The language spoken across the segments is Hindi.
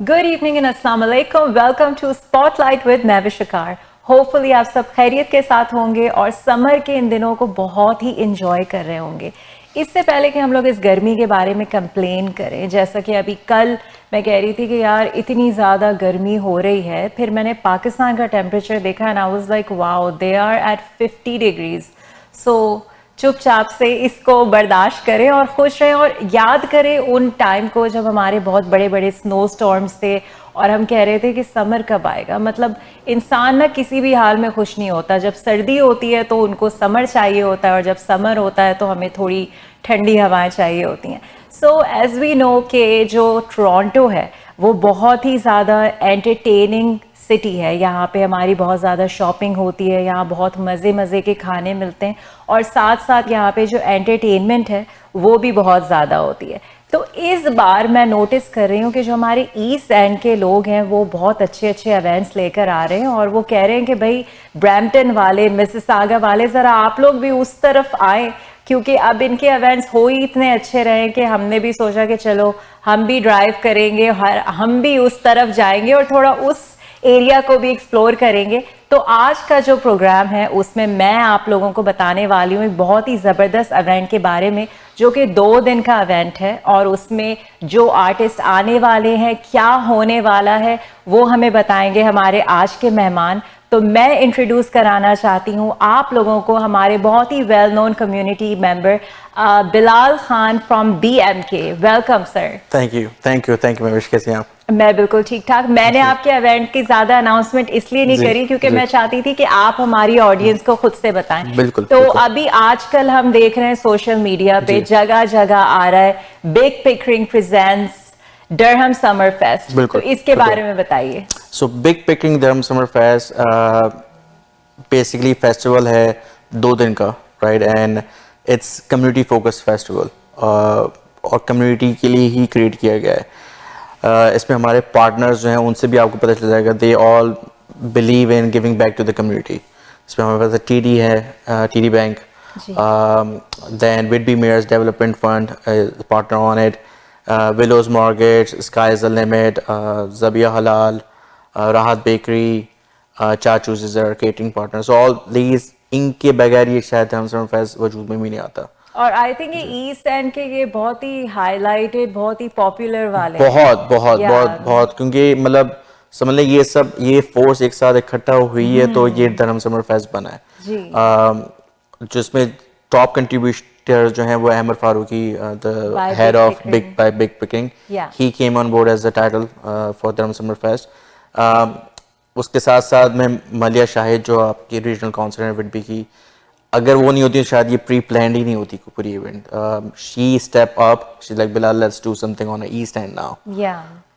गुड इवनिंग एंड अस्सलाम वालेकुम। वेलकम टू स्पॉटलाइट विद मैं शिकार। होपफुली आप सब खैरियत के साथ होंगे और समर के इन दिनों को बहुत ही इंजॉय कर रहे होंगे। इससे पहले कि हम लोग इस गर्मी के बारे में कंप्लेन करें, जैसा कि अभी कल मैं कह रही थी कि यार इतनी ज़्यादा गर्मी हो रही है, फिर मैंने पाकिस्तान का टेम्परेचर देखा and I was like wow, they are at 50 degrees. So चुपचाप से इसको बर्दाश्त करें और खुश रहें और याद करें उन टाइम को जब हमारे बहुत बड़े बड़े स्नो स्टॉर्म्स थे और हम कह रहे थे कि समर कब आएगा। मतलब इंसान ना किसी भी हाल में खुश नहीं होता। जब सर्दी होती है तो उनको समर चाहिए होता है और जब समर होता है तो हमें थोड़ी ठंडी हवाएं चाहिए होती हैं। सो एज वी नो कि जो टोरंटो है वो बहुत ही ज़्यादा एंटरटेनिंग सिटी है। यहाँ पे हमारी बहुत ज़्यादा शॉपिंग होती है, यहाँ बहुत मज़े मज़े के खाने मिलते हैं और साथ साथ यहाँ पे जो एंटरटेनमेंट है वो भी बहुत ज़्यादा होती है। तो इस बार मैं नोटिस कर रही हूँ कि जो हमारे ईस्ट एंड के लोग हैं वो बहुत अच्छे अच्छे इवेंट्स लेकर आ रहे हैं और वो कह रहे हैं कि भाई ब्रैम्पटन वाले, मिसिसागा वाले, ज़रा आप लोग भी उस तरफ आए, क्योंकि अब इनके इवेंट्स हो ही इतने अच्छे रहे कि हमने भी सोचा कि चलो हम भी ड्राइव करेंगे, हम भी उस तरफ जाएंगे और थोड़ा उस एरिया को भी एक्सप्लोर करेंगे। तो आज का जो प्रोग्राम है उसमें मैं आप लोगों को बताने वाली हूँ एक बहुत ही ज़बरदस्त इवेंट के बारे में, जो कि 2 दिन का इवेंट है और उसमें जो आर्टिस्ट आने वाले हैं, क्या होने वाला है, वो हमें बताएंगे हमारे आज के मेहमान। तो मैं इंट्रोड्यूस कराना चाहती हूँ आप लोगों को हमारे बहुत ही well known community member Bilal Khan from BMK। Welcome sir. Thank you Mahesh, कैसे हैं आप? मैं बिल्कुल ठीक ठाक। मैंने आपके इवेंट की ज्यादा अनाउंसमेंट इसलिए नहीं करी क्योंकि मैं चाहती थी कि आप हमारी ऑडियंस को खुद से बताएं। बिल्कुल। तो अभी आजकल हम देख रहे हैं सोशल मीडिया पे जगह जगह आ रहा है big Pickering presents Durham summer fest. तो इसके बारे में बताइए। So big Pickering Durham summer fest basically festival है 2 दिन का, right? And it's community focus festival और कम्युनिटी के लिए ही क्रिएट किया गया है। इसमें हमारे पार्टनर्स जो हैं उनसे भी आपको पता चल जाएगा, they all believe in giving back to the community. इसमें हमारे पास TD है, TD bank, then Whidbey Mayers development fund partner on it, Willows mortgage, sky is the limit, Zabiha Halal, Rahat bakery, Chachu's is our catering partner. So all these, इनके बगैर ये शायद हम समर फेस्ट वजूद में भी नहीं आता। और आई थिंक ये ईस्ट एंड के ये बहुत ही हाईलाइटेड, बहुत ही पॉपुलर वाले बहुत क्योंकि मतलब समझ लें ये फोर्स एक साथ इकट्ठा हुई है तो ये धर्म समर फेस्ट बना है। जिसमें टॉप कंट्रीब्यूटर जो हैं वो Ahmed Farooqui, the head of big picking, he came on board as the title for Dharam summer fest. उसके साथ साथ में मलिया शाहिद जो आपकी रीजनल काउंसिलर विडबी की, अगर वो नहीं होती तो शायद ये प्री प्लान्ड ही नहीं होती पूरी event. She step up, she like Bilal let's do something on east and now.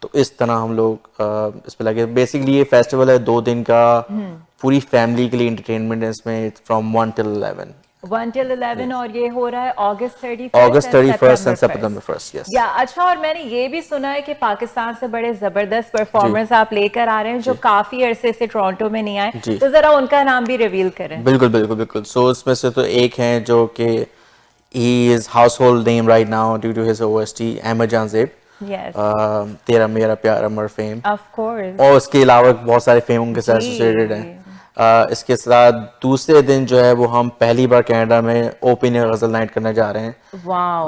तो इस तरह हम लोग इस पे लगे। बेसिकली ये फेस्टिवल है 2 दिन का, पूरी फैमिली के लिए एंटरटेनमेंट है इसमें, फ्रॉम 1 till 11 और ये हो रहा है August 31st and September 1st। Yes या अच्छा। और मैंने ये भी सुना है कि पाकिस्तान से बड़े जबरदस्त परफॉर्मर्स आप लेकर आ रहे हैं जो काफी अरसे से टोरंटो में नहीं आए, तो जरा उनका नाम भी रिवील करें। बिल्कुल। सो इसमें से तो एक हैं जो कि he is household name right now due to his OST, Ahmed Jahanzeb. तेरा मेरा प्यार अमर फेम, ऑफ कोर्स, और उसके अलावा बहुत सारे फेम उनके साथ एसोसिएटेड हैं। इसके साथ दूसरे दिन जो है वो हम पहली बार कनाडा में ओपन एयर गजल नाइट करने जा रहे हैं,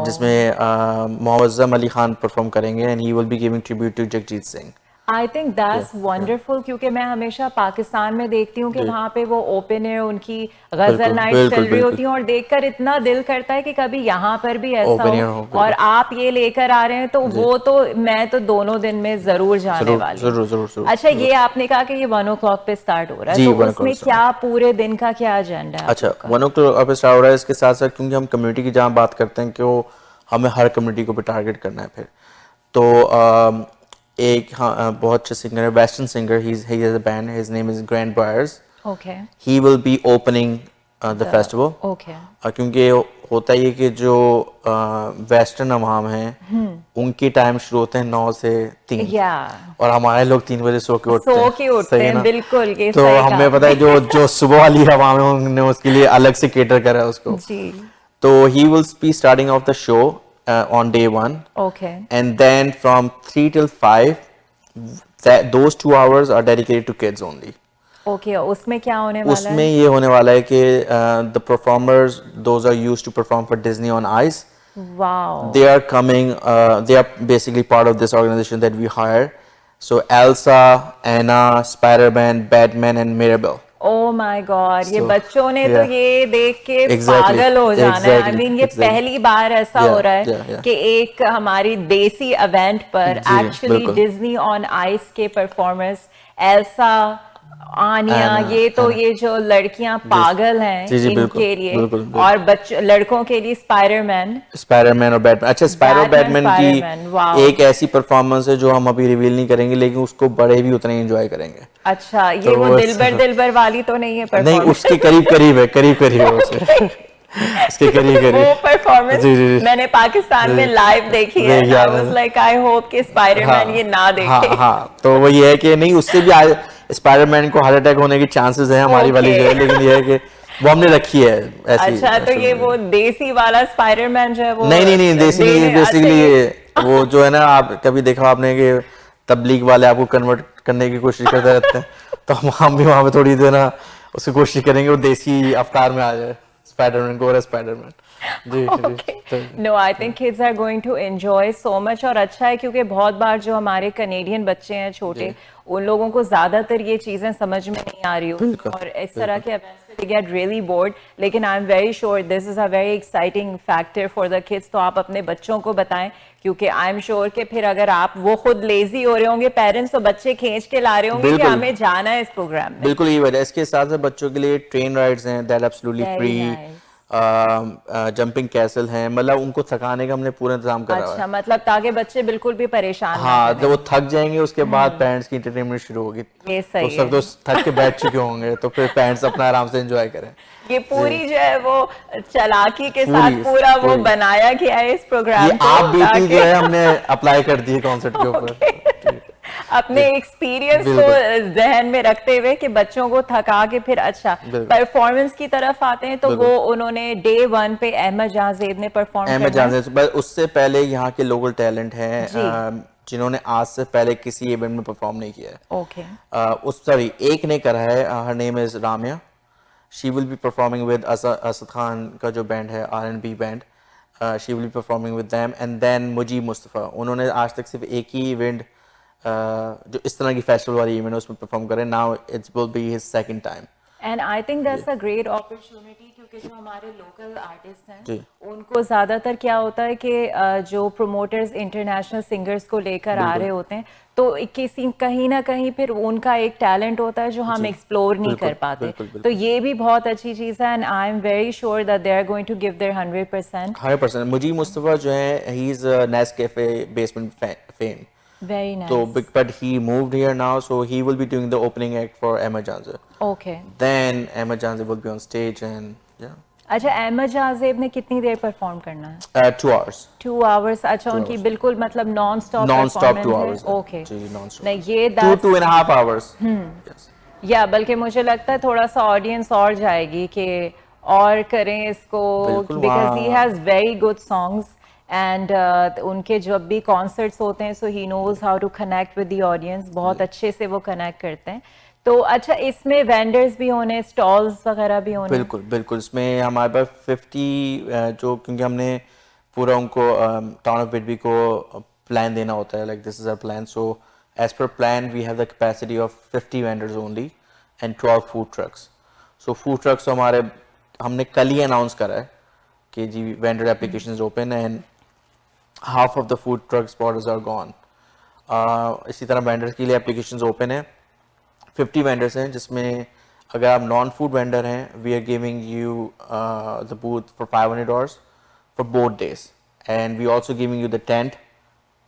जिसमें मोहम्मद अली खान परफॉर्म करेंगे and he will be giving tribute to Jagjit Singh. I think that's wonderful, क्योंकि मैं हमेशा पाकिस्तान में देखती हूँ कि वहाँ पे वो ओपन एयर उनकी गजल नाइट चल रही होती है और देखकर इतना दिल करता है कि कभी यहाँ पर भी ऐसा हो। और आप ये लेकर आ रहे हैं तो वो तो मैं तो दोनों दिन में जरूर जाने वाली हूँ। जरूर। अच्छा, ये आपने कहा कि ये 1 o'clock पे स्टार्ट हो रहा है, तो उसमें क्या पूरे दिन का क्या एजेंडा है? अच्छा, 1 o'clock पे स्टार्ट हो रहा है। इसके साथ साथ क्योंकि हम कम्युनिटी की जहाँ बात करते हैं कि हमें हर कम्युनिटी को भी टारगेट करना है, फिर तो एक बहुत अच्छा सिंगर है, western singer, he has a band, his name is Grand Briars. Okay. He will be opening the festival. Okay. क्योंकि होता है कि जो वेस्टर्न अवाम हैं उनकी टाइम शुरू होते हैं 9 से 3 और हमारे लोग 3 बजे सो के उठते हैं। बिल्कुल। तो हमें पता है जो सुबह वाली अवाम है उन्होंने उसके लिए अलग से केटर करा उसको। तो he will be starting off the show on day 1. Okay. And then from 3 till 5 those 2 hours are dedicated to kids only. Okay उसमें क्या होने वाला उसमें है? ये होने वाला है कि the performers, those are used to perform for Disney on Ice. Wow They are coming, they are basically part of this organization that we hire. So Elsa, Anna, Spider-Man, Batman and Mirabel. Oh my God ये So, बच्चों ने तो yeah. ये देख के Exactly, पागल हो जाना है। आई exactly, मीन ये exactly. पहली बार ऐसा Yeah, हो रहा है yeah, yeah. कि एक हमारी देसी इवेंट पर जी, एक्चुअली बिल्कुल। डिज्नी ऑन आइस के परफॉर्मर्स एल्सा आनिया Anna, ये तो Anna. ये जो लड़कियां पागल हैं जी, जी, बिल्कुल, इनके लिए बिल्कुल, बिल्कुल। और बच्चों लड़कों के लिए स्पाइडरमैन स्पाइडरमैन और बैटमैन। अच्छा, स्पाइडर बैटमैन Spider-Man, की wow. एक ऐसी परफॉर्मेंस है जो हम अभी रिवील नहीं करेंगे, लेकिन उसको बड़े भी उतने एंजॉय करेंगे। अच्छा ये तो वो वो दिलबर वाली तो नहीं है नहीं, परफॉर्मेंस? उसके करीब करीब है, करीब करीब है उसे। उसके करीब वो करीब। परफॉर्मेंस जी, जी, जी। मैंने पाकिस्तान में जी। लाइव देखी है। देखी आई आपने? वाज लाइक आई होप कि स्पाइडरमैन ये ना देखे। हाँ, तो वो ये है कि नहीं, उससे भी स्पाइडरमैन को हार्ट अटैक होने की चांसेस है हमारी वाली जो है, लेकिन ये है कि वो हमने रखी है ऐसी। अच्छा तो ये वो देसी वाला स्पाइडरमैन जो है वो नहीं, देसी नहीं, अच्छा, बेसिकली ये वो जो है ना, आप कभी देखा आपने कि तबलीग वाले आपको कन्वर्ट करने की कोशिश करते रहते हैं, तो हम भी वहां पे थोड़ी देर ना उसकी कोशिश करेंगे वो देसी अवतार में आ जाए, स्पाइडरमैन को और स्पाइडरमैन। जी जी। No I think kids are going to enjoy so much. और अच्छा है क्योंकि बहुत बार जो हमारे कनेडियन बच्चे हैं छोटे उन लोगों को ज्यादातर ये चीजें समझ में नहीं आ रही होती और इस तरह के events से they get really bored, लेकिन आई am very sure this is a very exciting factor for the kids. तो आप अपने बच्चों को बताएं क्योंकि आई एम श्योर कि फिर अगर आप वो खुद लेजी हो रहे होंगे पेरेंट्स तो बच्चे खींच के ला रहे होंगे कि बिल्कुल। हमें जाना है इस प्रोग्राम में। बिल्कुल, ये वजह है। इसके साथ साथ बच्चों के लिए ट्रेन राइड्स हैं, that absolutely Very free. nice. Jumping castle हैं, मतलब उनको थकाने का हमने पूरा इंतजाम करा हुआ अच्छा है। मतलब ताकि बच्चे बिल्कुल भी परेशान ना हाँ, करें। जब वो थक जाएंगे उसके बाद पेरेंट्स की एंटरटेनमेंट शुरू होगी। ये तो सही सब है। तो थक के बैठ चुके होंगे, तो फिर पेरेंट्स अपना आराम से एंजॉय करें। ये पूरी जो है वो चालाकी के पूरी, साथ पूरा वो पूरी। बनाया गया है इस प्रोग्राम ये को आप बीती ताकि जो है हमने अप्लाई कर दी है कॉन्सर्ट के ऊपर। अपने एक्सपीरियंस को बिल्कुल। जहन में रखते हुए कि बच्चों को थका के फिर अच्छा बिल्कुल। परफॉर्मेंस की तरफ आते हैं तो बिल्कुल। वो उन्होंने डे 1 पे अहमद जहां ज़ेब ने परफॉर्म अहमद करना है। जान, बस उससे पहले यहाँ के लोकल टैलेंट हैं जी। जिन्होंने आज से पहले किसी इवेंट में परफॉर्म नहीं किया है। ओके उस सॉरी एक ने करा है, her name is Ramiya. She will be performing with Asad Khan का जो बैंड है R&B band, she will be performing with them and then Mujeeb Mustafa. उन्होंने आज तक सिर्फ एक ही इवेंट जो इस तरह की फेस्टिवल वाली इवेंट है उसमें परफॉर्म करे। Now it's will be his second time. And I think that's a great opportunity क्योंकि जो हमारे लोकल आर्टिस्ट जी। हैं उनको ज़्यादातर क्या होता है कि जो प्रोमोटर्स इंटरनेशनल सिंगर्स को लेकर आ रहे होते हैं तो किसी कहीं ना कहीं फिर उनका एक टैलेंट होता है जो हम एक्सप्लोर नहीं कर पाते। बिल्कुल। तो ये भी बहुत अच्छी चीज़ है and I am very sure that they are going to give their 100%। 100%। Mujeeb Mustafa जो है, he is Nescafe Basement fame. Very So, nice. but he moved here now, so he will be doing the opening act for Emma Janzer. Okay Then Emma Janzer will be on stage and yeah, अच्छा अहमद जहां ज़ेब ने कितनी देर परफॉर्म करना है? 2 hours, 2 आवर्स। अच्छा उनकी hours. बिल्कुल मतलब non stop non-stop 2 hours. Okay जी, non-stop. नहीं ये 2.5 hours. Yes. या बल्कि मुझे लगता है थोड़ा सा ऑडियंस और जाएगी कि और करें इसको बिल्कुल, बिकॉज ही वहाँ- has very good songs and उनके जब भी कॉन्सर्ट्स होते हैं so he knows how to connect with the audience. बहुत अच्छे से वो कनेक्ट करते हैं। तो अच्छा इसमें वेंडर्स भी होने स्टॉल्स वगैरह भी होने? बिल्कुल बिल्कुल। इसमें हमारे पास 50 जो, क्योंकि हमने पूरा उनको टाउन ऑफ विडबी को प्लान देना होता है, like this is our plan. So as per plan we have the capacity of 50 vendors only and 12 food trucks. So food trucks हमारे हमने कल ही अनाउंस करा है कि जी vendor application open and half of the food truck spots are gone. इसी तरह वेंडर्स के लिए एप्लीकेशन ओपन है। 50 वेंडर्स हैं जिसमें अगर आप नॉन फूड वेंडर हैं, we are giving you the booth for $500 for both days and we also giving you the tent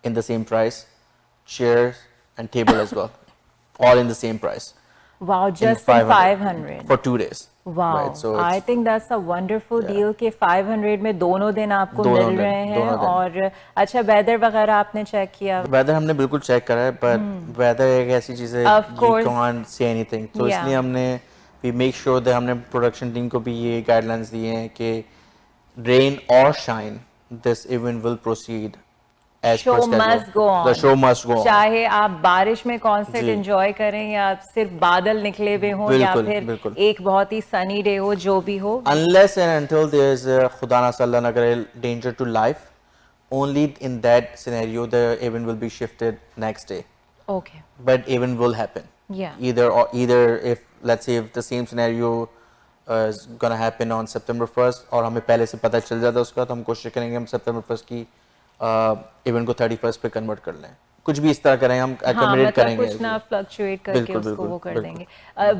in the same price, chairs and table as well, all in the same price. Wow, just in 500 for 2 days. Wow, Right, so I it's- think that's a wonderful deal कि 500 में दोनों दिन आपको दोनों मिल दिन, रहे हैं। दोनों दिन। और अच्छा वेदर वगैरह आपने चेक किया? वेदर हमने बिल्कुल चेक करा है, but weather एक ऐसी चीज है, Of you course. can't say anything. तो Yeah. इसलिए हमने we make sure that हमने प्रोडक्शन टीम को भी ये गाइडलाइंस दिए हैं कि rain or shine, this event will proceed as per show schedule. Must go The on, show must go on. चाहे आप बारिश में कॉन्सर्ट जी। एंजॉय करें या सिर्फ बादल निकले हुए हों या बिल्कुल, फिर बिल्कुल। एक बहुत ही सनी डे हो, जो भी हो। Unless and until there is a खुदा ना सल्ला ना करे danger to life, only in that scenario the event will be shifted next day. Okay But event will happen. Yeah. Either if let's say if the same scenario is gonna happen on September 1st और हमें पहले से पता चल जाता है उसका, तो हम कोशिश करेंगे हम September 1st की इवेंट को 31st पे कन्वर्ट कर लें, कुछ भी इस तरह करें, हम हाँ, accommodate मतलब करेंगे। कुछ ना फ्लक्चुएट करके बिल्कुल, उसको बिल्कुल, वो कर बिल्कुल। देंगे।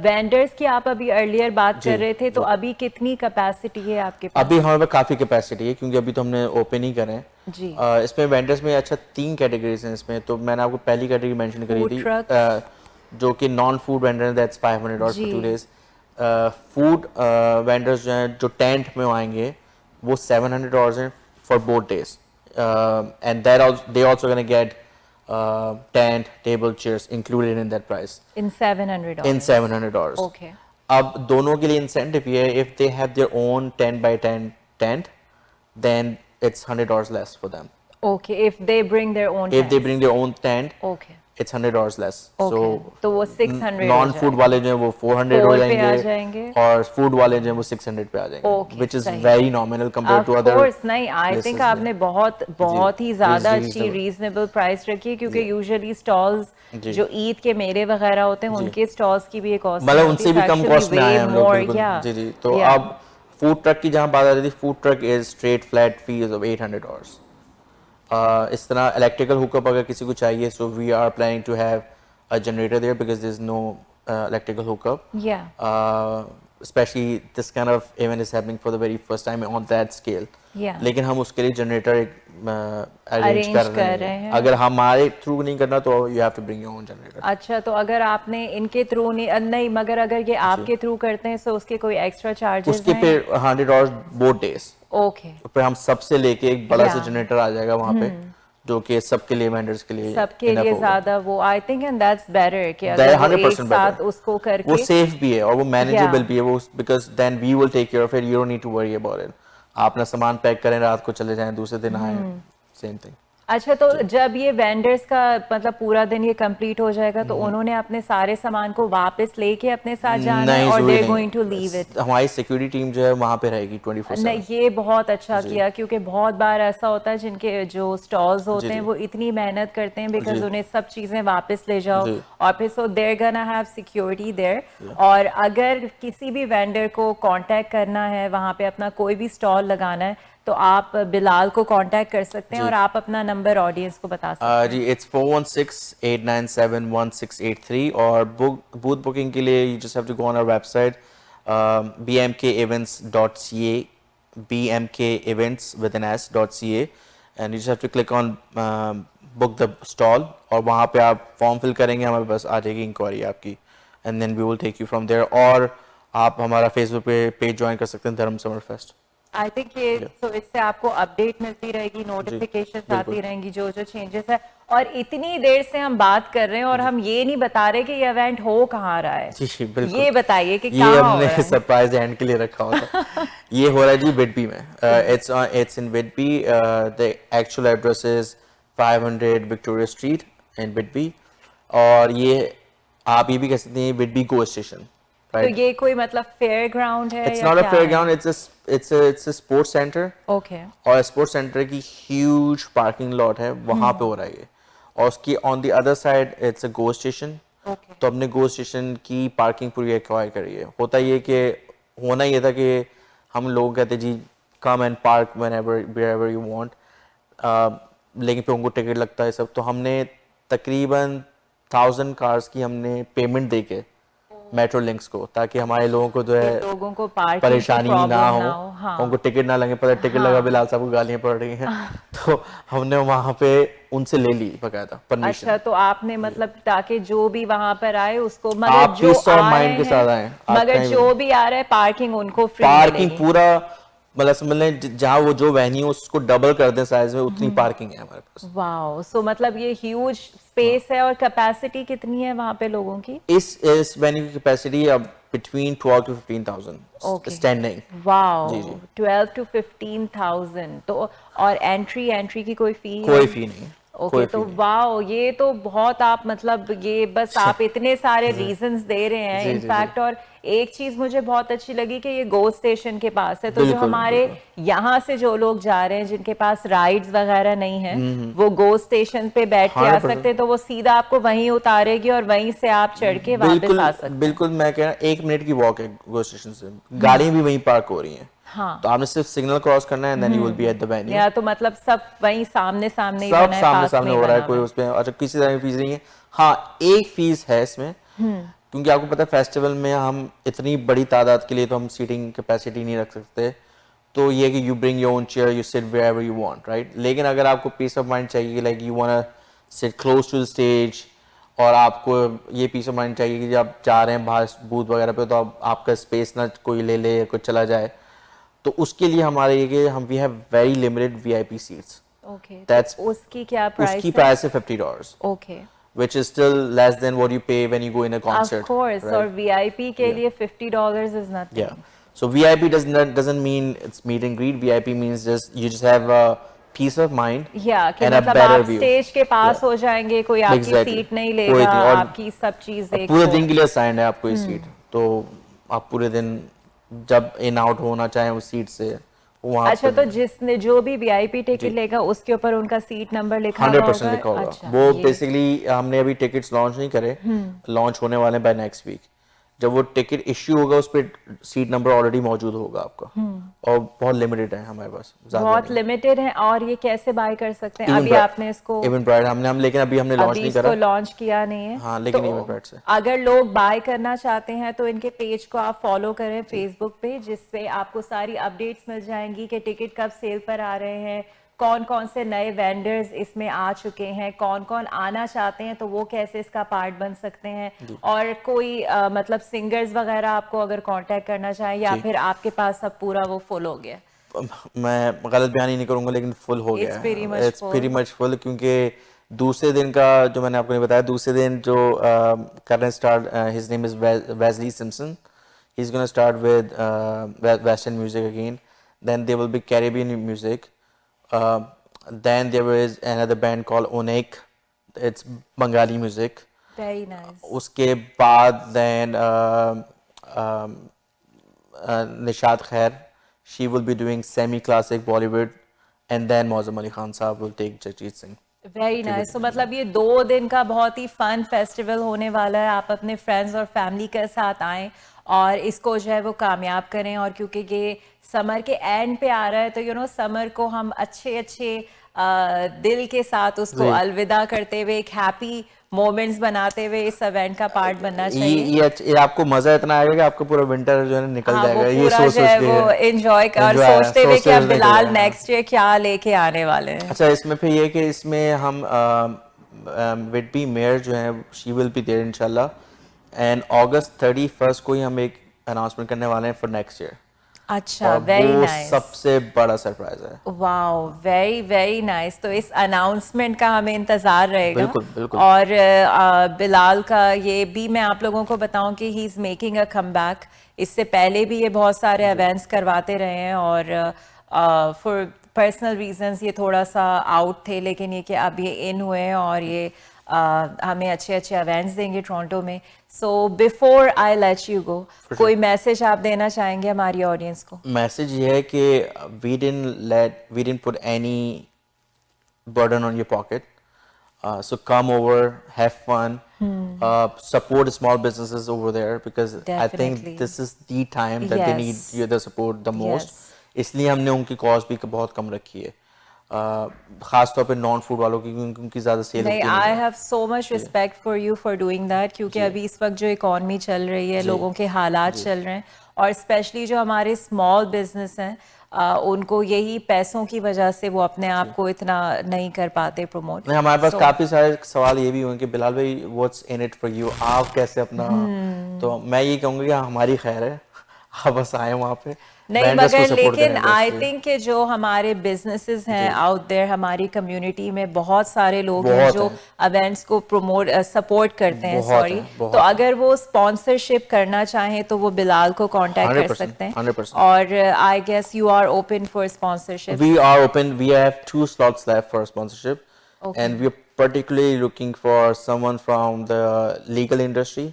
वेंडर्स की आप अभी अर्लियर बात जी, कर रहे थे, तो जी। अभी कितनी कैपेसिटी है आपके पास? अभी हमारे पास काफ़ी कैपेसिटी है क्योंकि अभी तो हमने ओपन ही करे हैं। जी। इसमें वेंडर्स में अच्छा 3 कैटेगरीज हैं इसमें, तो मैंने आपको पहली कैटेगरी मेंशन करी Food थी trucks। जो कि नॉन फूड वेंडर है, दैट्स $500 जी। For 2 days. फूड वेंडर्स जो हैं जो टेंट में आएंगे वो $700 हैं for both days, and they also gonna get tent table chairs included in that price in $700। in $700. Okay अब दोनों के लिए इंसेंटिव ये है, if they have their own 10 by 10 tent, then it's $100 less for them. Okay, if they bring their own If they bring their own tent, okay it's $100 less. Okay, So तो वो 600 नॉन फूड वाले जो हैं वो 400 हो 4 पे आ जाएंगे जाएंगे। और फूड वाले जो हैं वो 600 पे आ जाएंगे, Okay, which is सही। very nominal compared to Of other course, नहीं, आई places, थिंक yeah. आपने बहुत ही ज्यादा अच्छी reasonable. रीजनेबल प्राइस रखी है, क्योंकि यूजुअली स्टॉल्स जी। जो ईद के मेले वगैरह होते हैं, जी। उनके स्टॉल्स की भी एक कॉस्ट मतलब उनसे भी कम कॉस्ट में आए हम लोग, बिल्कुल। या जी जी, तो अब फूड ट्रक की जहाँ बात आ रही थी, food truck is straight flat fee of $800। इस तरह इलेक्ट्रिकल हुकअप अगर किसी को चाहिए, so we are planning to have a generator there because there is no electrical hookup, या especially this kind of event is happening for the very first time on that scale. Yeah. लेकिन हम उसके लिए जनरेटर एक अरेंज Arrange कर कर रहे रहे हैं। हैं। अगर हमारे थ्रू नहीं करना तो you have to bring your own generator. अच्छा, तो अगर आपने इनके थ्रू नहीं, मगर अगर ये आपके थ्रू करते हैं तो उसके कोई एक्स्ट्रा चार्जेस उसके हैं? फिर $100 बोथ डेज, ओके, फिर हम सबसे लेके एक बड़ा सा Yeah. जनरेटर आ जाएगा वहाँ पे, जो कि सबके लिए वेंडर्स के लिए सबके enough लिए होगा। ज्यादा वो I think, and that's better कि That अगर वो 100% एक साथ better. उसको करके वो सेफ भी है और वो मैनेजेबल Yeah. भी है, वो because then we will take care of it, you don't need to worry about it. आप अपना सामान पैक करें, रात को चले जाएं, दूसरे दिन आए, सेम थिंग। अच्छा, तो जब ये वेंडर्स का मतलब पूरा दिन ये कंप्लीट हो जाएगा, तो उन्होंने अपने सारे सामान को वापस लेके अपने साथ जाना है, नहीं, और जरूरी दे नहीं। Going to leave it? हमारी सिक्योरिटी टीम जो है वहाँ पे रहेगी 24/7। नहीं, ये बहुत अच्छा किया, क्योंकि बहुत बार ऐसा होता है जिनके जो स्टॉल्स होते जी, हैं जी। वो इतनी मेहनत करते हैं बिकॉज जी। उन्हें सब चीजें वापस ले जाओ, जी। और फिर so they're gonna have security there. और अगर किसी भी वेंडर को कांटेक्ट करना है, वहाँ पे अपना कोई भी स्टॉल लगाना है, तो आप बिलाल को कांटेक्ट कर सकते हैं, जी। और आप अपना नंबर ऑडियंस को बता सकते हैं। जी, इट्स 416-897-1683 और बूथ बुकिंग के लिए you just have to go on our website bmkevents.ca, bmkevents with an s.ca, and you just have to click on book the stall, और वहाँ पे आप फॉर्म फिल करेंगे, हमारे पास आ जाएगी इंक्वायरी आपकी, and then we will take you from there. और आप हमारा फेसबुक पे पेज ज्वाइन कर सकते हैं, धर्म समर फेस्ट। आई थिंक ये तो इससे आपको अपडेट मिलती रहेगी, नोटिफिकेशंस आती रहेंगी जो चेंजेस है। और इतनी देर से हम बात कर रहे हैं और हम ये नहीं बता रहे कि ये इवेंट हो कहाँ रहा है। जी बिल्कुल, ये बताइए कि ये कहाँ हो हमने रहा है? सरप्राइज एंड के लिए रखा होता। ये हो रहा है जी विडबी में, it's in Whidbey, the actual address is 500 Victoria street in Whidbey, और ये आप ये भी कह सकते हैं विडबी गो स्टेशन, तो राइट? ये कोई मतलब फेयर ग्राउंड है इट्स या नॉट अ क्या फेयर है? Ground, it's a sports centre, okay, और स्पोर्ट्स सेंटर की ह्यूज पार्किंग लॉट है, वहां पे हो रहा है ये, और उसकी on the other side it's a go station. Okay, तो हमने गो स्टेशन की पार्किंग पूरी एक्वायर करी है। होता ये कि होना ये था कि हम लोग कहते जी come and park whenever wherever you want, लेकिन फिर उनको टिकट लगता है सब, तो हमने तकरीबन 1000 कार्स की हमने पेमेंट दे के मेट्रो लिंक्स को, ताकि हमारे लोगों को जो है लोगों को पार्किंग परेशानी ना हो, हाँ। उनको टिकट ना लगे, पता टिकट लगा बिलाल साहब को गालियां पड़ रही हैं। तो हमने वहां पे उनसे ले ली बकायदा परमिशन। अच्छा, तो आपने मतलब ताकि जो भी वहां पर आए उसको, आप मगर जो peace of आ mind रहे के साथ आएं, हैं, आप मगर कहीं जो भी आ रहा है पार्किंग उनको फ्री पार्किंग मिलेगी। पूरा मतलब समझ लें जहाँ वो जो वेन्यू उसको डबल कर दें साइज में, उतनी पार्किंग है हमारे पास। वाओ, सो मतलब ये ह्यूज स्पेस है। और कैपेसिटी कितनी है वहाँ पे लोगों की? इस वेन्यू की कैपेसिटी अब between 12 to 15,000 okay, standing. Wow, जी जी, 12 to 15,000 तो। और एंट्री की कोई फी है? कोई फी नहीं, ओके, कोई तो फी नहीं। वाओ, ये तो बहुत, आप मतलब ये बस आप इतने सारे जी रीजंस दे रहे हैं जी जी जी, इनफैक्ट। और एक चीज मुझे बहुत अच्छी लगी कि ये गो स्टेशन के पास है, तो जो बिल्कुल हमारे बिल्कुल। यहाँ से जो लोग जा रहे हैं जिनके पास राइड्स वगैरह नहीं है, वो गो स्टेशन पे बैठ के आ सकते 100%। हैं, तो वो सीधा आपको वहीं उतारेगी और वहीं से आप चढ़ के वापस बिल्कुल आ सकते हैं। बिल्कुल, मैं कह रहा हूँ 1 मिनट की वॉक है गो स्टेशन से, गाड़ियाँ भी वहीं पार्क हो रही हैं। हाँ, तो आपने सिर्फ सिग्नल क्रॉस करना है, then you will be at the venue. या तो मतलब सब वहीं सामने सामने ही सब बना है, सामने पास में सामने ही हो रहा है, बना हुआ कोई है। उसमें अच्छा किसी तरह की फीस नहीं है। हाँ, एक फीस है इसमें, क्योंकि आपको पता है फेस्टिवल में हम इतनी बड़ी तादाद के लिए तो हम सीटिंग कैपेसिटी नहीं रख सकते। तो ये कि you bring your own chair, you sit wherever you want, right. लेकिन अगर आपको पीस ऑफ माइंड चाहिए, like you want to sit close to the stage, और आपको ये पीस ऑफ माइंड चाहिए कि जब आप जा रहे हैं बाहर बूथ वगैरह पे, तो आपका स्पेस ना कोई ले ले या कोई चला जाए, तो उसके लिए हमारे ये कि हम we have very limited VIP seats. Okay, तो दैट्स उसकी क्या उसकी प्राइस है? प्राइस है $50, okay, which is still less than what you pay when you go in a of concert, course. और right? वीआईपी के Yeah, लिए $50 is yeah. Nothing. So VIP doesn't mean it's meet and greet. VIP means just you just have a peace of mind या कि and a मतलब better आप view. स्टेज के पास Yeah, हो जाएंगे, कोई आपकी exactly. सीट नहीं कोई लेगा, नहीं, और आपकी सब चीज एक पूरे तो। दिन के लिए असाइंड है आपको ये सीट, तो आप पूरे दिन जब इन आउट होना चाहें उस सीट से, वो वहाँ अच्छा, तो पर। जिसने जो भी वीआईपी टिकट जी, लेगा उसके ऊपर उनका सीट नंबर लिखा हुआ 100% होगा? लिखा होगा अच्छा, वो। ये बेसिकली हमने अभी टिकट्स लॉन्च नहीं करे, लॉन्च होने वाले बाय नेक्स्ट वीक। जब वो टिकट इश्यू होगा उस पर सीट नंबर ऑलरेडी मौजूद होगा आपका, और बहुत लिमिटेड है हमारे पास, ज़्यादा बहुत नहीं। लिमिटेड है। और ये कैसे बाय कर सकते हैं? इवन अभी आपने इसको इवन प्राइड हम लेकिन अभी हमने लॉन्च अभी नहीं इसको करा। लॉन्च किया नहीं है। हाँ, तो लेकिन इवन प्राइड से। अगर लोग बाय करना चाहते हैं तो इनके पेज को आप फॉलो करें जी, फेसबुक पे, जिसपे आपको सारी अपडेट्स मिल जाएंगी कि टिकट कब सेल पर आ रहे हैं, कौन कौन से नए वेंडर्स इसमें आ चुके हैं, कौन कौन आना चाहते हैं तो वो कैसे इसका पार्ट बन सकते हैं। और कोई मतलब सिंगर्स वगैरह आपको अगर कांटेक्ट करना चाहें, या जी। फिर आपके पास सब पूरा वो फुल हो गया? मैं गलत बयान ही नहीं करूंगा, लेकिन फुल हो गया इट्स वेरी है, much it's full. Very much full. क्योंकि दूसरे दिन का जो मैंने आपको नहीं बताया, दूसरे दिन जो कर रहे हैं start, his name is Wesley Simpson, he is gonna start with western music again, then there will be Caribbean music, then there is another band called Onek, it's Bengali music. Very nice. उसके बाद देन निशात खैर, she will be doing semi-classic Bollywood, and then Mozam Ali Khan साहब will take Jagjeet Singh very nice. tribute तो में। मतलब ये 2 दिन का बहुत ही फन फेस्टिवल होने वाला है। आप अपने फ्रेंड्स और फैमिली के साथ आएं और इसको जो है वो कामयाब करें। और क्योंकि ये समर के एंड पे आ रहा है, तो समर को हम अच्छे अच्छे दिल के साथ उसको जी, अलविदा करते हुए एक हैप्पी मोमेंट्स बनाते हुए इस इवेंट का पार्ट बनना ये चाहिए। ये आपको मजा इतना आएगा कि आपका पूरा विंटर जो है ना निकल हाँ, वो जाएगा, ये पूरा सोच जो सोच है के वो एंजॉय और एंजॉय सोचते हुए कि अब निकल बिलाल जाएगा। हाँ। नेक्स्ट ईयर क्या लेके आने वाले हैं। अच्छा, इसमें फिर ये कि इसमें हम विडबी मेयर जो है शी विल बी देयर इंशाल्लाह, एंड अगस्त 31 को ही हम एक अनाउंसमेंट करने वाले हैं फॉर नेक्स्ट ईयर, अच्छा, और वेरी वो नाइस। सबसे बड़ा सरप्राइज है। Wow, very very nice. तो इस अनाउंसमेंट का हमें इंतज़ार रहेगा। बिल्कुल बिल्कुल। और बिलाल का ये भी मैं आप लोगों को बताऊं कि he is making a comeback. इससे पहले भी ये बहुत सारे इवेंट्स करवाते रहे हैं, और फॉर पर्सनल रीजंस ये थोड़ा सा आउट थे, लेकिन ये कि अब ये इन हुए हैं और ये हमें अच्छे अच्छे इवेंट्स देंगे टोरंटो में। So before I let you go, कोई मैसेज आप देना चाहेंगे हमारी ऑडियंस को? मैसेज ये है कि we didn't put any burden on your pocket, so come over, have fun, support small businesses over there, because I think definitely, this is the time that they need yes the support the most. Yes. इसलिए हमने उनकी कॉस्ट भी बहुत कम रखी है, खास तौर पे नॉन फूड वालों की, क्योंकि उनकी ज़्यादा सेल नहीं, होती नहीं आई है। Have so much respect for you for doing that, क्योंकि जी अभी इस वक्त जो इकॉनमी चल रही है, जी लोगों के हालात जी चल रहे हैं, और स्पेशली जो हमारे स्मॉल बिजनेस हैं, उनको यही पैसों की वजह से वो अपने आप को इतना नहीं कर पाते प्रमोट। नहीं, हमारे पास सो काफी सारे सवाल ये भी हुए कि बिलाल भाई what's in it for you, आप कैसे अपना। तो मैं ये कहूँगा कि हमारी खैर है, आप बस आए वहाँ पे नहीं vendors को मगर support लेकिन करें आई industry। थिंक कि जो हमारे बिजनेसेस हैं आउट देयर, हमारी कम्युनिटी में बहुत सारे लोग हैं बहुत जो हैं। इवेंट्स को प्रमोट सपोर्ट करते हैं, बहुत सॉरी, हैं, तो बहुत हैं। अगर वो स्पॉन्सरशिप करना चाहें तो वो बिलाल को कांटेक्ट कर 100%, सकते हैं 100%। और I guess you are open for sponsorship. We are open. We have 2 slots left for sponsorship, Okay. and we are particularly looking for someone from the legal industry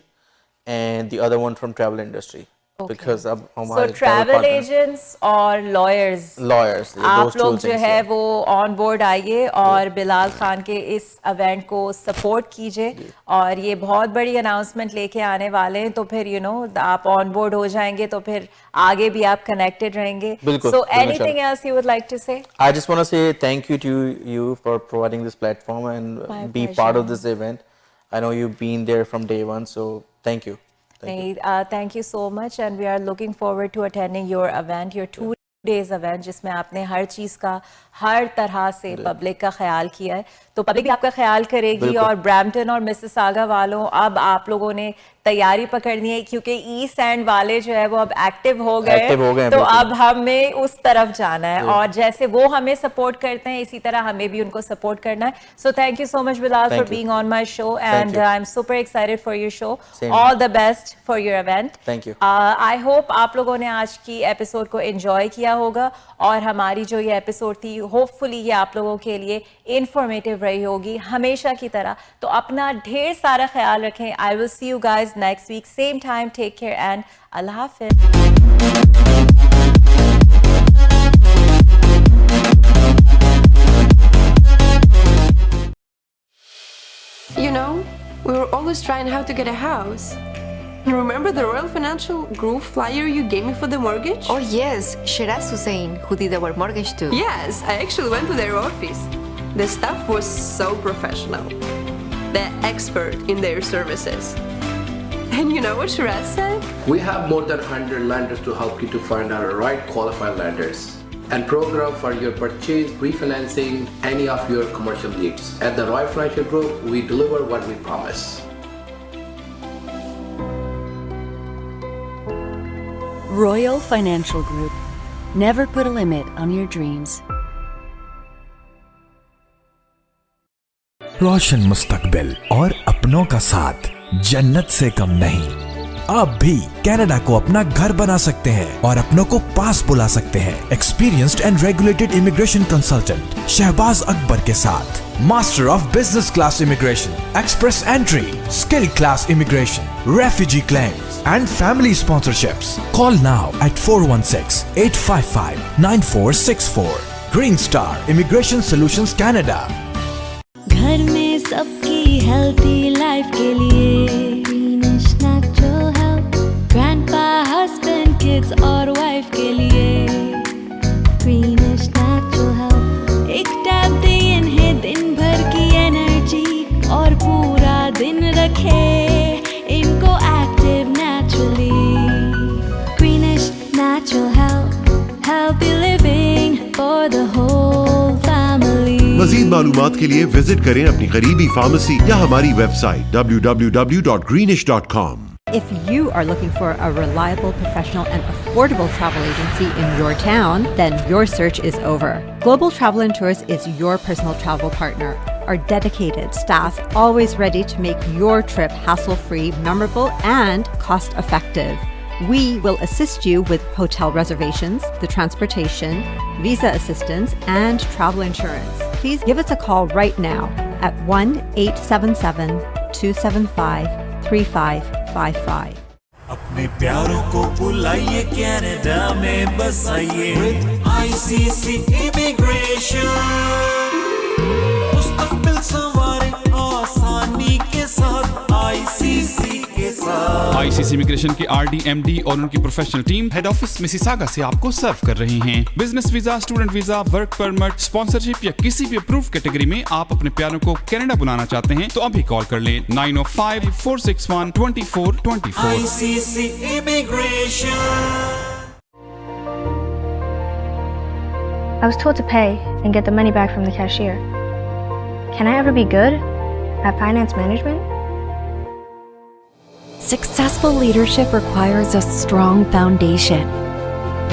and the other one from travel industry. Okay. Because अब सो हमारे travel ट्रैवल partner एजेंट्स और लॉयर्स, lawyers, yeah, आप those लोग 2 जो things, है yeah. वो ऑन बोर्ड आइए और बिलाल खान के इस इवेंट को सपोर्ट कीजिए और ये बहुत बड़ी अनाउंसमेंट लेके आने वाले हैं, तो फिर यू नो आप ऑन बोर्ड हो जाएंगे तो फिर आगे भी आप कनेक्टेड रहेंगे। बिल्कुल, सो बिल्कुल, anything else you would like to say? I just want to say thank you to you for providing this platform and My be part pleasure. of this event. I know you've been there from day one, so thank you. Thank you. नहीं, thank you so much and we are looking forward to attending your event, your 2 days event, जिसमें आपने हर चीज़ का हर तरह से पब्लिक का ख्याल किया है, तो पब्लिक भी आपका ख्याल करेगी। बिल्कुल। और ब्रैम्पटन और मिसिसागा वालों, अब आप लोगों ने तैयारी पकड़नी है क्योंकि ईस्ट एंड वाले जो है वो अब एक्टिव हो गए Active हो गए हैं, तो बिल्कुल। अब हमें उस तरफ जाना है और जैसे वो हमें सपोर्ट करते हैं इसी तरह हमें भी उनको सपोर्ट करना है। So thank you so much Bilal for Thank you. Being on my show and you. I am super excited for your show. Same. All the best for your event. Thank you. I hope आप लोगों ने आज की एपिसोड को एंजॉय किया होगा और हमारी जो ये एपिसोड थी होपफुली ये आप लोगों के लिए इंफॉर्मेटिव रही होगी हमेशा की तरह। तो अपना ढेर सारा ख्याल रखें। I will see you guys next week same time. Take care and अल्लाह हाफिज। You know, we were always trying how to get a house. Remember the Royal Financial Group flyer you gave me for the mortgage? Oh yes, Shiraz Hussain, who did our mortgage too. Yes, I actually went to their office. The staff was so professional. They're expert in their services. And you know what Shiraz said? We have more than 100 lenders to help you to find our right qualified lenders and program for your purchase, refinancing, any of your commercial needs. At the Royal Financial Group, we deliver what we promise. Royal Financial Group. Never put a limit on your dreams. रोशन मुस्तकबिल और अपनों का साथ जन्नत से कम नहीं। आप भी कनाडा को अपना घर बना सकते हैं और अपनों को पास बुला सकते हैं। Experienced and regulated immigration consultant Shahbaz Akbar के साथ master of business class immigration, express entry, skill class immigration, refugee claims and family sponsorships. Call now at 416-855-9464। Green Star Immigration Solutions Canada. घर में सबकी हेल्थी लाइफ के लिए Greenish Natural Health, grandpa, husband, kids और वाइफ के लिए ग्रीनिश नेचुरल हेल्थ। एक टैब दे इन्हें दिन भर की एनर्जी और पूरा दिन रखे इनको active naturally. Greenish Natural Health, healthy living for the whole family. मज़ीद मालूमात के लिए विजिट करें अपनी करीबी फार्मेसी या हमारी website www.greenish.com। If you are looking for a reliable, professional, and affordable travel agency in your town, then your search is over. Global Travel and Tours is your personal travel partner. Our dedicated staff always ready to make your trip hassle-free, memorable, and cost-effective. We will assist you with hotel reservations, the transportation, visa assistance, and travel insurance. Please give us a call right now at 1-877-275-3555. अपने प्यारों को बुलाइए कनाडा में बसाइए with ICC इमिग्रेशन। मुस्तकबिल सवारी आसानी के साथ ICC के साथ। ICC इमिग्रेशन के RD, MD और उनकी professional team head office Mississauga से आपको सर्व कर रहे हैं। Business visa, student visa, work permit, sponsorship या किसी भी अप्रूव कैटेगरी में आप अपने प्यारों को कनाडा बुलाना चाहते हैं तो अभी कॉल कर लें 905-461-2424। ICC immigration. I was told to pay and get the money back from the cashier. Can I ever be good at finance management? successful leadership requires a strong foundation.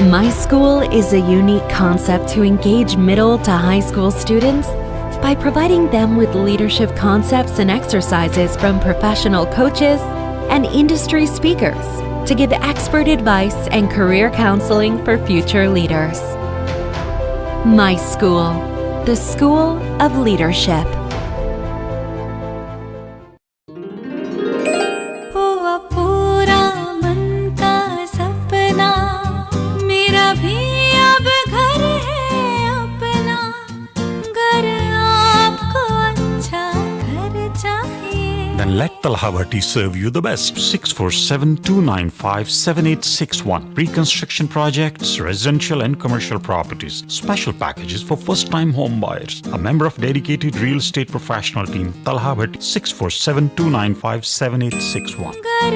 My School is a unique concept to engage middle to high school students by providing them with leadership concepts and exercises from professional coaches and industry speakers to give expert advice and career counseling for future leaders. My School, the School of Leadership. हुआ पूरा मन का सपना, मेरा भी अब घर है अपना, घर आपको अच्छा घर चाहिए. Then let Talha Bhatti serve you the best. 647-295-7861. Pre-construction projects, residential and commercial properties. Special packages for first-time home buyers. A member of dedicated real estate professional team. Talha Bhatti. 647-295-7861. घर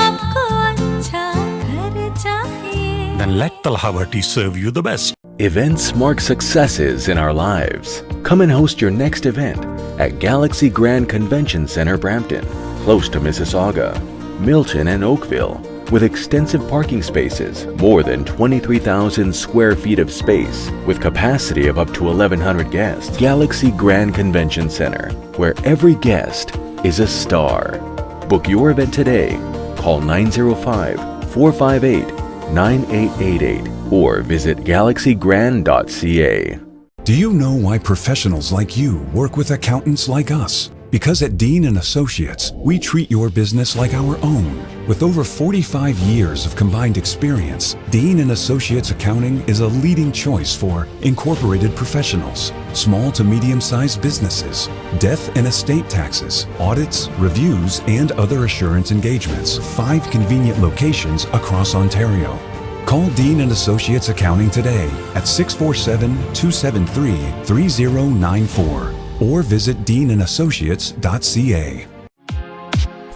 आपको अच्छा घर चाहिए. Then let Talha Bhatti serve you the best. Events mark successes in our lives. Come and host your next event at Galaxy Grand Convention Center, Brampton, close to Mississauga, Milton, and Oakville, with extensive parking spaces, more than 23,000 square feet of space, with capacity of up to 1,100 guests. Galaxy Grand Convention Center, where every guest is a star. Book your event today. Call 905-458-9888 or visit galaxygrand.ca. Do you know why professionals like you work with accountants like us? Because at Dean & Associates, we treat your business like our own. With over 45 years of combined experience, Dean & Associates Accounting is a leading choice for incorporated professionals, small to medium-sized businesses, death and estate taxes, audits, reviews, and other assurance engagements. 5 convenient locations across Ontario. Call Dean & Associates Accounting today at 647-273-3094 or visit deanandassociates.ca.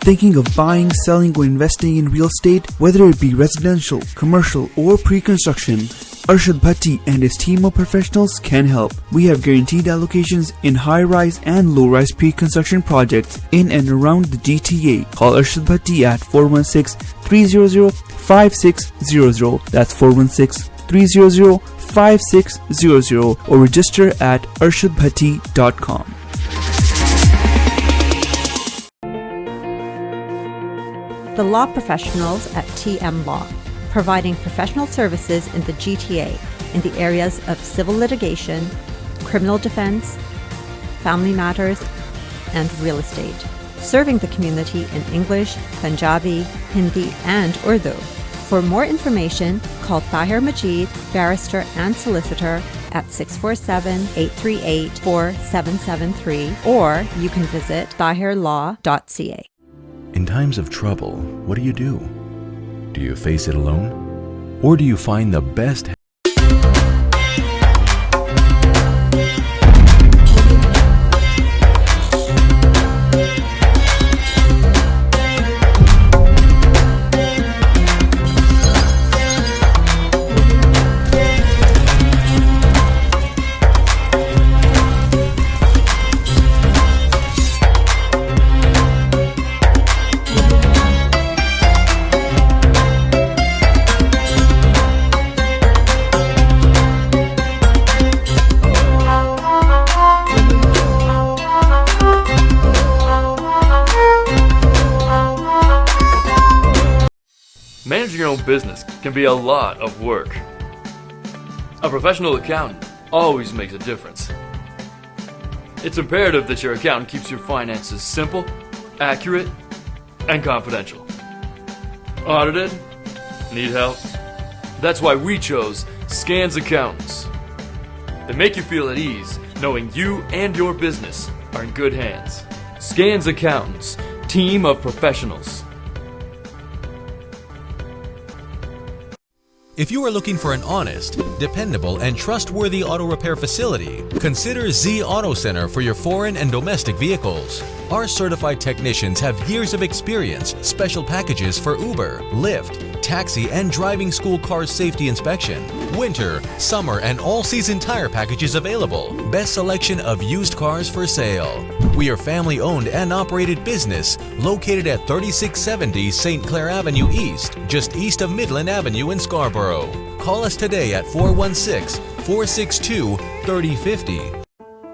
Thinking of buying, selling, or investing in real estate, whether it be residential, commercial, or pre-construction, Arshad Bhatti and his team of professionals can help. We have guaranteed allocations in high-rise and low-rise pre-construction projects in and around the GTA. Call Arshad Bhatti at 416-300-5600. That's 416-300-5600 or register at arshadbhatti.com. The law professionals at TM Law, providing professional services in the GTA in the areas of civil litigation, criminal defense, family matters, and real estate. Serving the community in English, Punjabi, Hindi, and Urdu. For more information, call Tahir Majid, barrister and solicitor at 647-838-4773 or you can visit tahirlaw.ca. In times of trouble, what do? Do you face it alone? Or do you find the best Managing your own business can be a lot of work. A professional accountant always makes a difference. It's imperative that your accountant keeps your finances simple, accurate, and confidential. Audited? Need help? That's why we chose Scans Accountants. They make you feel at ease knowing you and your business are in good hands. Scans Accountants, team of professionals. If you are looking for an honest, dependable, and trustworthy auto repair facility, consider Z Auto Center for your foreign and domestic vehicles. Our certified technicians have years of experience, special packages for Uber, Lyft, taxi and driving school car safety inspection, winter, summer, and all-season tire packages available. Best selection of used cars for sale. We are family-owned and operated business located at 3670 St. Clair Avenue East, just east of Midland Avenue in Scarborough. Call us today at 416-462-3050.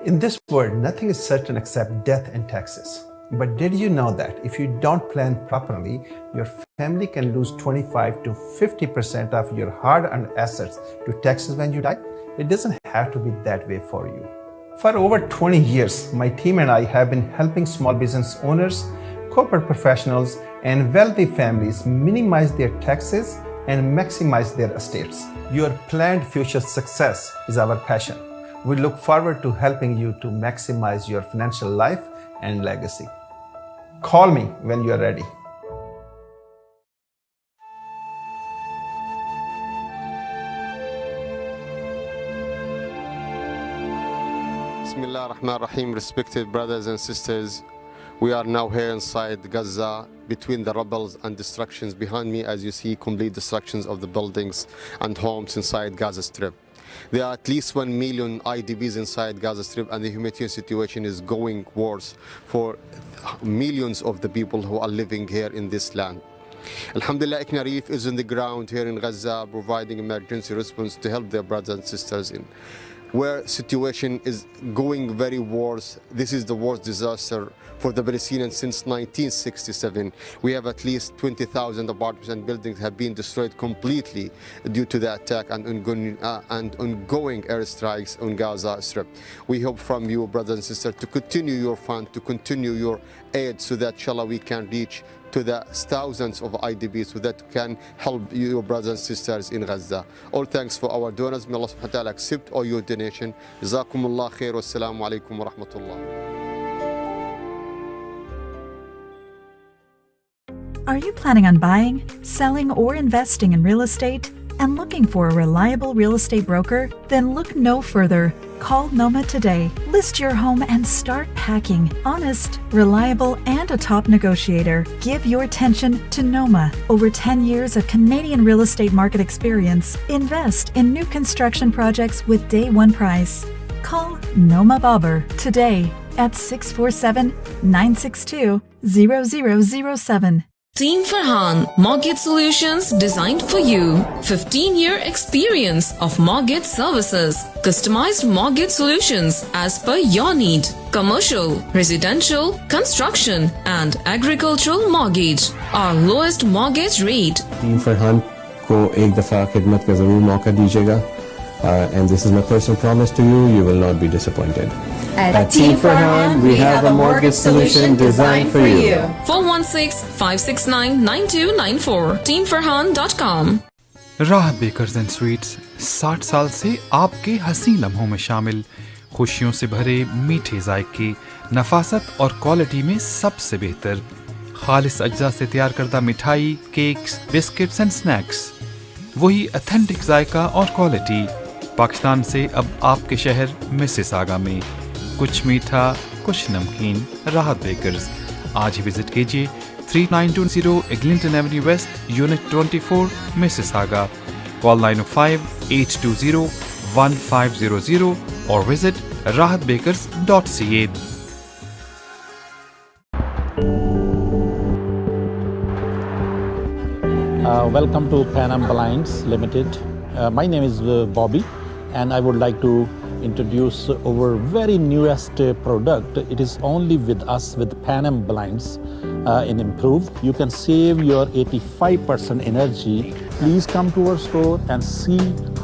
In this world, nothing is certain except death and taxes. But did you know that if you don't plan properly, your family can lose 25 to 50% of your hard-earned assets to taxes when you die? It doesn't have to be that way for you. For over 20 years, my team and I have been helping small business owners, corporate professionals, and wealthy families minimize their taxes and maximize their estates. Your planned future success is our passion. We look forward to helping you to maximize your financial life and legacy. Call me when you are ready. Bismillah ar-Rahman ar-Rahim, respected brothers and sisters. We are now here inside Gaza between the rebels and destructions. Behind me, as you see, complete destructions of the buildings and homes inside Gaza Strip. There are at least 1 million IDPs inside Gaza Strip, and the humanitarian situation is going worse for millions of the people who are living here in this land. Alhamdulillah, Iknarif is on the ground here in Gaza providing emergency response to help their brothers and sisters in where situation is going very worse. This is the worst disaster for the Palestinians since 1967. We have at least 20,000 apartments and buildings have been destroyed completely due to the attack and ongoing airstrikes on Gaza Strip. We hope from you, brothers and sisters, to continue your fund, to continue your aid, so that inshallah we can reach to the thousands of IDPs, so that can help your brothers and sisters in Gaza. All thanks for our donors. May Allah subhanahu wa ta'ala accept all your donation. Jazakumullah khair. Wassalamu alaikum wa rahmatullah. Are you planning on buying, selling, or investing in real estate and looking for a reliable real estate broker? Then look no further. Call Noma today. List your home and start packing. Honest, reliable, and a top negotiator. Give your attention to Noma. Over 10 years of Canadian real estate market experience. Invest in new construction projects with day one price. Call Noma Bobber today at 647-962-0007. Team Farhan Mortgage Solutions designed for you. 15-year experience of mortgage services. Customized mortgage solutions as per your need. Commercial, residential, construction and agricultural mortgage. Our lowest mortgage rate. Team Farhan को एक दफा खिदमत का जरूर मौका दीजिएगा. And this is my personal promise to you, you will not be disappointed. At Team Farhan, we have a mortgage solution designed for you. 416-569-9294. teamfarhan.com. राहत बेकर्स एंड स्वीट्स 60 साल से आपके हसीन लम्हों में शामिल, खुशियों से भरे मीठे जायके, नफासत और क्वालिटी में सबसे बेहतर, खालिस अज्जा से तैयार करदा मिठाई, केक्स, बिस्किट्स एंड स्नैक्स, वही ऑथेंटिक जायका और क्वालिटी। पाकिस्तान से अब आपके शहर मिसिसागा में, कुछ मीठा कुछ नमकीन। राहत बेकर्स, आज ही विजिट कीजिए 3920 Eglinton Avenue West, Unit 24, Mississauga. Call 905-820-1500 or visit rahatbakers.ca. Welcome to Pan Am Blinds Limited. My name is Bobby, and I would like to introduce our very newest product. It is only with us, with Pan Am Blinds in Improve. You can save your 85% energy. Please come to our store and see